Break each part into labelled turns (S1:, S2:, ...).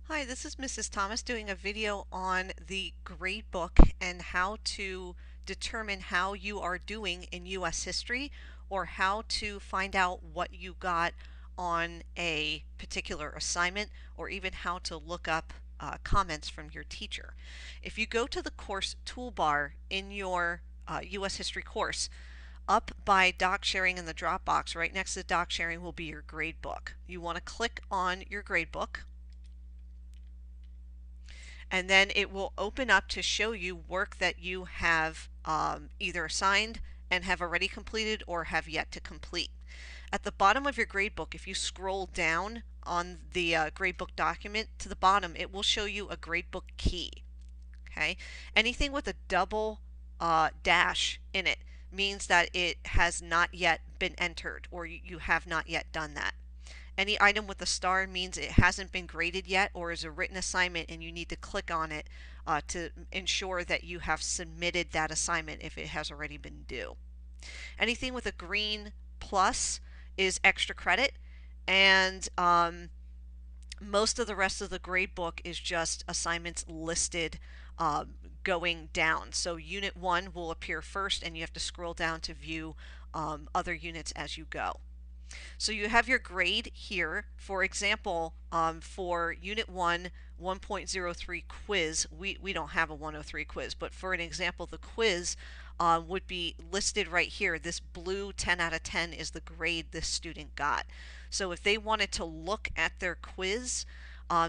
S1: Hi, this is Mrs. Thomas doing a video on the Gradebook and how to determine how you are doing in U.S. history or how to find out what you got on a particular assignment or even how to look up comments from your teacher. If you go to the course toolbar in your U.S. history course, up by doc sharing in the Dropbox, right next to doc sharing will be your gradebook. You want to click on your gradebook and then it will open up to show you work that you have either assigned and have already completed or have yet to complete. At the bottom of your gradebook, if you scroll down on the gradebook document to the bottom, it will show you a gradebook key. Okay, anything with a double dash in it means that it has not yet been entered or you have not yet done that. Any item with a star means it hasn't been graded yet or is a written assignment and you need to click on it to ensure that you have submitted that assignment if it has already been due. Anything with a green plus is extra credit, and most of the rest of the grade book is just assignments listed going down. So unit 1 will appear first and you have to scroll down to view other units as you go. So you have your grade here. For example, for Unit 1, 1.03 quiz, we don't have a 103 quiz, but for an example, the quiz would be listed right here. This blue 10 out of 10 is the grade this student got. So if they wanted to look at their quiz,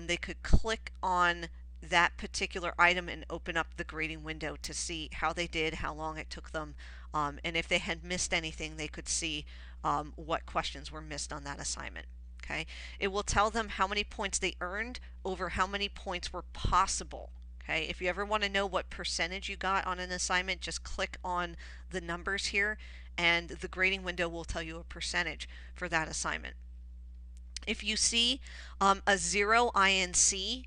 S1: they could click on that particular item and open up the grading window to see how they did, how long it took them, and if they had missed anything, they could see what questions were missed on that assignment. Okay, it will tell them how many points they earned over how many points were possible. Okay, if you ever want to know what percentage you got on an assignment, just click on the numbers here and the grading window will tell you a percentage for that assignment. If you see a 0 INC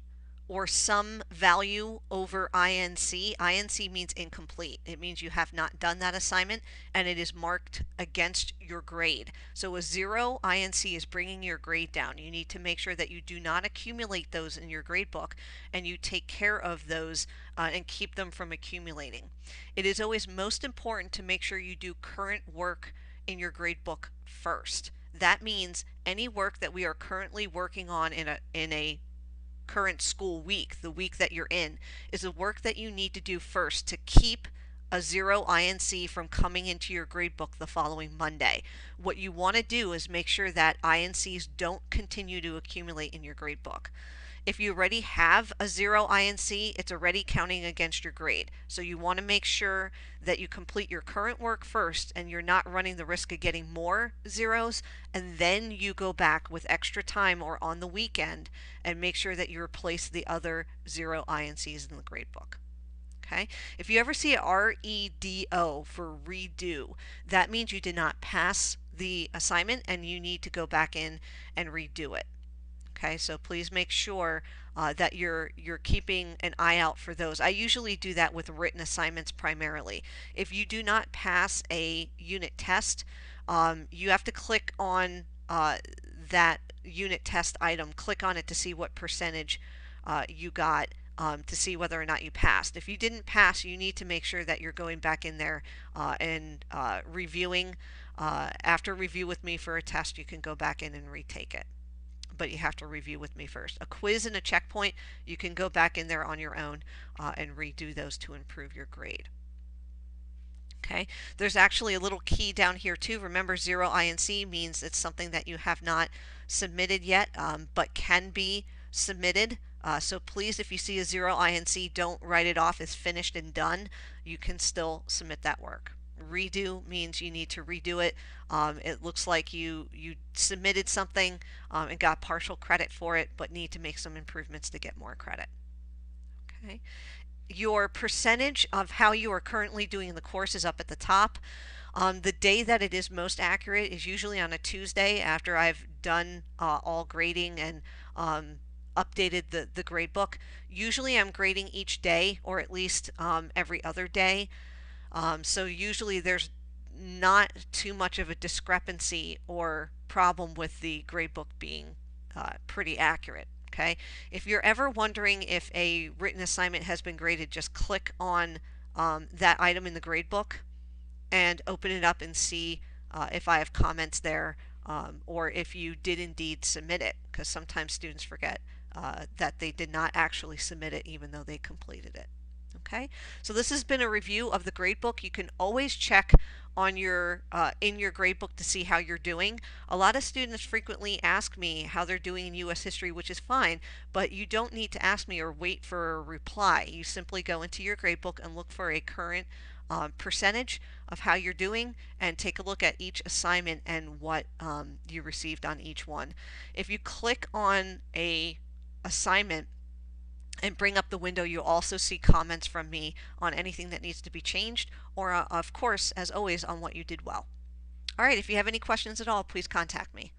S1: or some value over INC, INC means incomplete. It means you have not done that assignment and it is marked against your grade. So a 0 INC is bringing your grade down. You need to make sure that you do not accumulate those in your grade book and you take care of those and keep them from accumulating. It is always most important to make sure you do current work in your grade book first. That means any work that we are currently working on in a current school week, the week that you're in, is the work that you need to do first to keep a 0 INC from coming into your gradebook the following Monday. What you want to do is make sure that INCs don't continue to accumulate in your gradebook. If you already have a 0 INC, it's already counting against your grade. So you want to make sure that you complete your current work first and you're not running the risk of getting more zeros, and then you go back with extra time or on the weekend and make sure that you replace the other 0 INCs in the gradebook. Okay? If you ever see a REDO for redo, that means you did not pass the assignment and you need to go back in and redo it. Okay, so please make sure that you're keeping an eye out for those. I usually do that with written assignments primarily. If you do not pass a unit test, you have to click on that unit test item, click on it to see what percentage you got, to see whether or not you passed. If you didn't pass, you need to make sure that you're going back in there and reviewing. After review with me for a test, you can go back in and retake it, but you have to review with me first. A quiz and a checkpoint, you can go back in there on your own and redo those to improve your grade. Okay, there's actually a little key down here too. Remember, 0 INC means it's something that you have not submitted yet, but can be submitted. So please, if you see a 0 INC, don't write it off as finished and done. You can still submit that work. Redo means you need to redo it. It looks like you submitted something and got partial credit for it, but need to make some improvements to get more credit. Okay. Your percentage of how you are currently doing the course is up at the top. The day that it is most accurate is usually on a Tuesday after I've done all grading and updated the grade book. Usually I'm grading each day or at least every other day. So usually there's not too much of a discrepancy or problem with the gradebook being pretty accurate. Okay, if you're ever wondering if a written assignment has been graded, just click on that item in the gradebook and open it up and see if I have comments there, or if you did indeed submit it, because sometimes students forget that they did not actually submit it even though they completed it. Okay, so this has been a review of the gradebook. You can always check on your in your gradebook to see how you're doing. A lot of students frequently ask me how they're doing in U.S. history, which is fine, but you don't need to ask me or wait for a reply. You simply go into your gradebook and look for a current percentage of how you're doing, and take a look at each assignment and what you received on each one. If you click on a assignment and bring up the window, you'll also see comments from me on anything that needs to be changed, or of course, as always, on what you did well. All right, if you have any questions at all, please contact me.